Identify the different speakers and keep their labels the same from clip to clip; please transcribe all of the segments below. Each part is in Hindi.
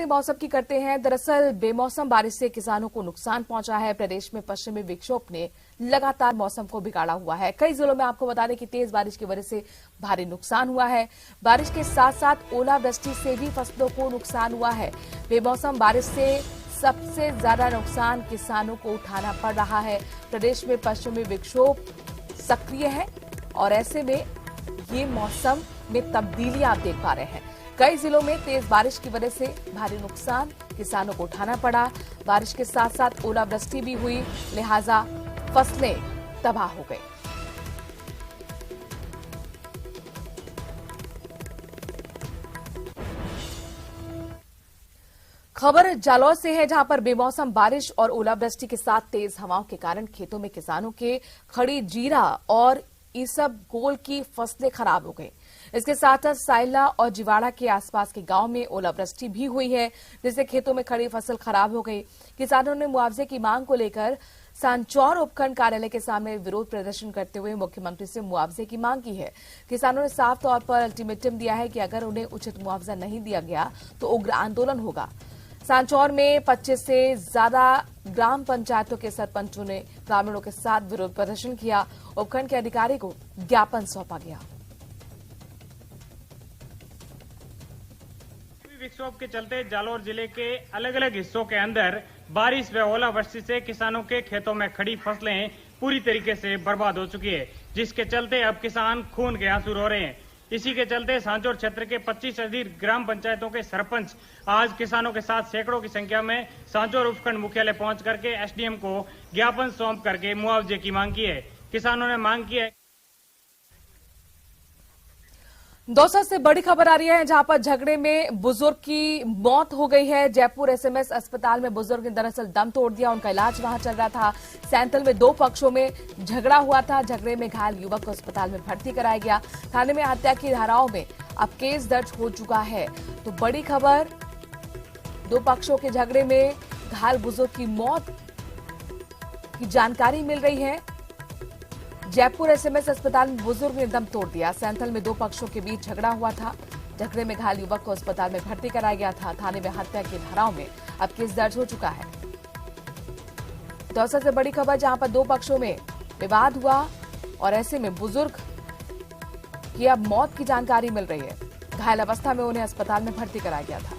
Speaker 1: बातें मौसम की करते हैं। दरअसल बेमौसम बारिश से किसानों को नुकसान पहुंचा है। प्रदेश में पश्चिमी विक्षोभ ने लगातार मौसम को बिगाड़ा हुआ है। कई जिलों में आपको बता दें कि तेज बारिश की वजह से भारी नुकसान हुआ है। बारिश के साथ साथ ओलावृष्टि से भी फसलों को नुकसान हुआ है। बेमौसम बारिश से सबसे ज्यादा नुकसान किसानों को उठाना पड़ रहा है। प्रदेश में पश्चिमी विक्षोभ सक्रिय है और ऐसे में ये मौसम में तब्दीली आप देख पा रहे हैं। कई जिलों में तेज बारिश की वजह से भारी नुकसान किसानों को उठाना पड़ा। बारिश के साथ साथ ओलावृष्टि भी हुई, लिहाजा फसलें तबाह हो गई। खबर जालौर से है, जहां पर बेमौसम बारिश और ओलावृष्टि के साथ तेज हवाओं के कारण खेतों में किसानों के खड़ी जीरा और इसबगोल की फसलें खराब हो गई। इसके साथ साथ साइला और जिवाड़ा के आसपास के गांव में ओलावृष्टि भी हुई है, जिससे खेतों में खड़ी फसल खराब हो गई। किसानों ने मुआवजे की मांग को लेकर सांचौर उपखंड कार्यालय के सामने विरोध प्रदर्शन करते हुए मुख्यमंत्री से मुआवजे की मांग की है। किसानों ने साफ तौर पर अल्टीमेटम दिया है कि अगर उन्हें उचित मुआवजा नहीं दिया गया तो उग्र आंदोलन होगा। सांचौर में 25 से ज्यादा ग्राम पंचायतों के सरपंचों ने ग्रामीणों के साथ विरोध प्रदर्शन किया। उपखंड के अधिकारी को ज्ञापन सौंपा गया।
Speaker 2: विक्षोभ के चलते जालौर जिले के अलग अलग हिस्सों के अंदर बारिश व ओलावृष्टि से किसानों के खेतों में खड़ी फसलें पूरी तरीके से बर्बाद हो चुकी है, जिसके चलते अब किसान खून के आंसू रो रहे हैं। इसी के चलते सांचौर क्षेत्र के 25 से अधिक ग्राम पंचायतों के सरपंच आज किसानों के साथ सैकड़ों की संख्या में सांचौर उपखंड मुख्यालय पहुंच करके एसडीएम को ज्ञापन सौंप करके मुआवजे की मांग की है। किसानों ने मांग की है।
Speaker 1: दौसा से बड़ी खबर आ रही है, जहां पर झगड़े में बुजुर्ग की मौत हो गई है। जयपुर एसएमएस अस्पताल में बुजुर्ग ने दरअसल दम तोड़ दिया। उनका इलाज वहां चल रहा था। सैंतल में दो पक्षों में झगड़ा हुआ था। झगड़े में घायल युवक को अस्पताल में भर्ती कराया गया। थाने में हत्या की धाराओं में अब केस दर्ज हो चुका है। तो बड़ी खबर, दो पक्षों के झगड़े में घायल बुजुर्ग की मौत की जानकारी मिल रही है। जयपुर एसएमएस अस्पताल में बुजुर्ग ने दम तोड़ दिया। सैंथल में दो पक्षों के बीच झगड़ा हुआ था। झगड़े में घायल युवक को अस्पताल में भर्ती कराया गया था। थाने में हत्या की धाराओं में अब केस दर्ज हो चुका है। दौसा से बड़ी खबर, जहां पर दो पक्षों में विवाद हुआ और ऐसे में बुजुर्ग की अब मौत की जानकारी मिल रही है। घायल अवस्था में उन्हें अस्पताल में भर्ती कराया गया था।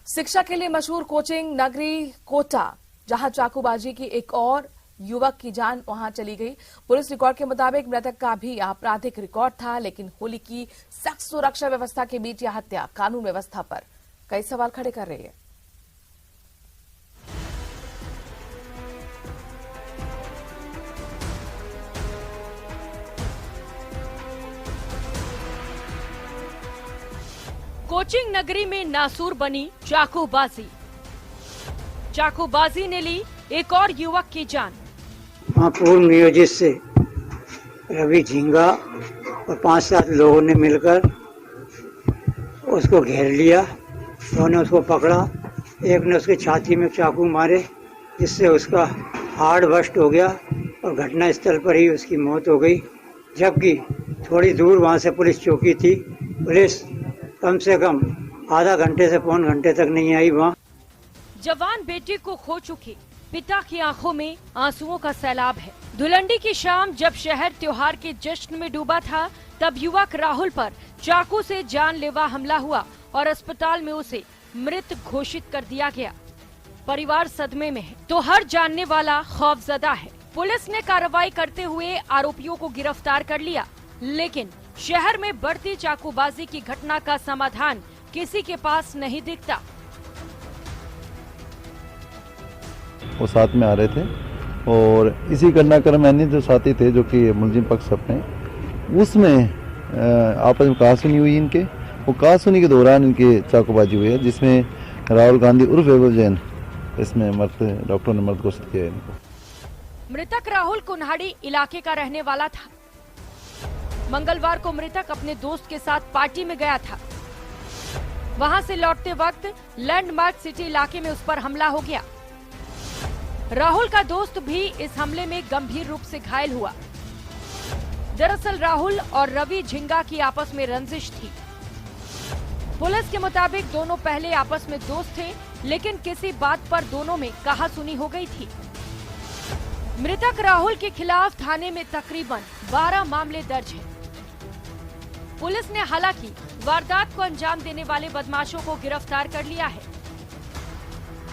Speaker 1: शिक्षा के लिए मशहूर कोचिंग नगरी कोटा, जहां चाकूबाजी की एक और युवक की जान वहां चली गई। पुलिस रिकॉर्ड के मुताबिक मृतक का भी आपराधिक रिकॉर्ड था, लेकिन होली की सख्त सुरक्षा व्यवस्था के बीच यह हत्या कानून व्यवस्था पर कई सवाल खड़े कर रही है।
Speaker 3: कोचिंग नगरी में नासूर बनी चाकूबाजी। चाकूबाजी ने ली एक और युवक की जान।
Speaker 4: पूर्व नियोजित से रवि झिंगा और 5-7 लोगों ने मिलकर उसको घेर लिया। उन्होंने उसको पकड़ा। एक ने उसकी छाती में चाकू मारे, जिससे उसका हार्ट बस्ट हो गया और घटना स्थल पर ही उसकी मौत हो गई। जबकि थोड़ी दूर वहां से पुलिस चौकी थी। पुलिस कम से कम आधा घंटे से पौन घंटे तक नहीं आई वहाँ।
Speaker 3: जवान बेटे को खो चुके पिता की आंखों में आंसुओं का सैलाब है। धुलंडी की शाम जब शहर त्योहार के जश्न में डूबा था, तब युवक राहुल पर चाकू से जानलेवा हमला हुआ और अस्पताल में उसे मृत घोषित कर दिया गया। परिवार सदमे में है तो हर जानने वाला खौफजदा है। पुलिस ने कार्रवाई करते हुए आरोपियों को गिरफ्तार कर लिया, लेकिन शहर में बढ़ती चाकूबाजी की घटना का समाधान किसी के पास नहीं दिखता।
Speaker 5: वो साथ में आ रहे थे और इसी घटनाक्रम में जो साथी थे, जो कि मुलजिम पक्ष अपने, उसमें आपस में कहासुनी हुई इनके। वो कहासुनी के दौरान इनकी चाकूबाजी हुई है, जिसमें राहुल गांधी उर्फ वैभव जैन इसमें डॉक्टर ने मृत घोषित किया इनको।
Speaker 3: मृतक राहुल कुन्हाड़ी इलाके का रहने वाला था। मंगलवार को मृतक अपने दोस्त के साथ पार्टी में गया था। वहां से लौटते वक्त लैंडमार्क सिटी इलाके में उस पर हमला हो गया। राहुल का दोस्त भी इस हमले में गंभीर रूप से घायल हुआ। दरअसल राहुल और रवि झिंगा की आपस में रंजिश थी। पुलिस के मुताबिक दोनों पहले आपस में दोस्त थे, लेकिन किसी बात पर दोनों में कहासुनी हो गई थी। मृतक राहुल के खिलाफ थाने में तकरीबन 12 मामले दर्ज हैं। पुलिस ने हालांकि वारदात को अंजाम देने वाले बदमाशों को गिरफ्तार कर लिया है,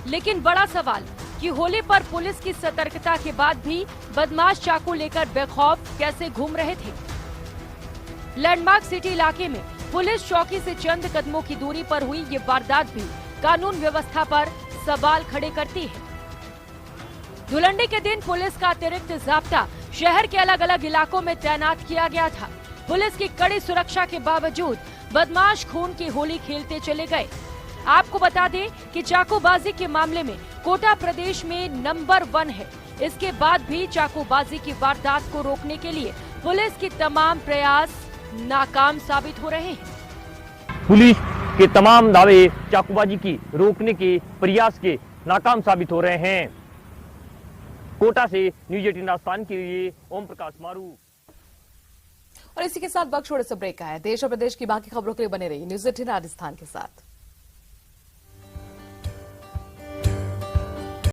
Speaker 3: लेकिन बड़ा सवाल कि होली पर पुलिस की सतर्कता के बाद भी बदमाश चाकू लेकर बेखौफ कैसे घूम रहे थे। लैंडमार्क सिटी इलाके में पुलिस चौकी से चंद कदमों की दूरी पर हुई ये वारदात भी कानून व्यवस्था पर सवाल खड़े करती है। धुलंडी के दिन पुलिस का अतिरिक्त जाब्ता शहर के अलग अलग इलाकों में तैनात किया गया था। पुलिस की कड़ी सुरक्षा के बावजूद बदमाश खून की होली खेलते चले गए। आपको बता दें कि चाकूबाजी के मामले में कोटा प्रदेश में नंबर 1 है। इसके बाद भी चाकूबाजी की वारदात को रोकने के लिए पुलिस के तमाम प्रयास नाकाम साबित हो रहे हैं।
Speaker 6: पुलिस के तमाम दावे चाकूबाजी की रोकने के प्रयास के नाकाम साबित हो रहे हैं। कोटा से न्यूज 18 राजस्थान के लिए ओम प्रकाश मारू।
Speaker 1: और इसी के साथ वक्त छोड़े से ब्रेक आया। देश और प्रदेश की बाकी खबरों के लिए बने रहिए न्यूज 18 राजस्थान के साथ।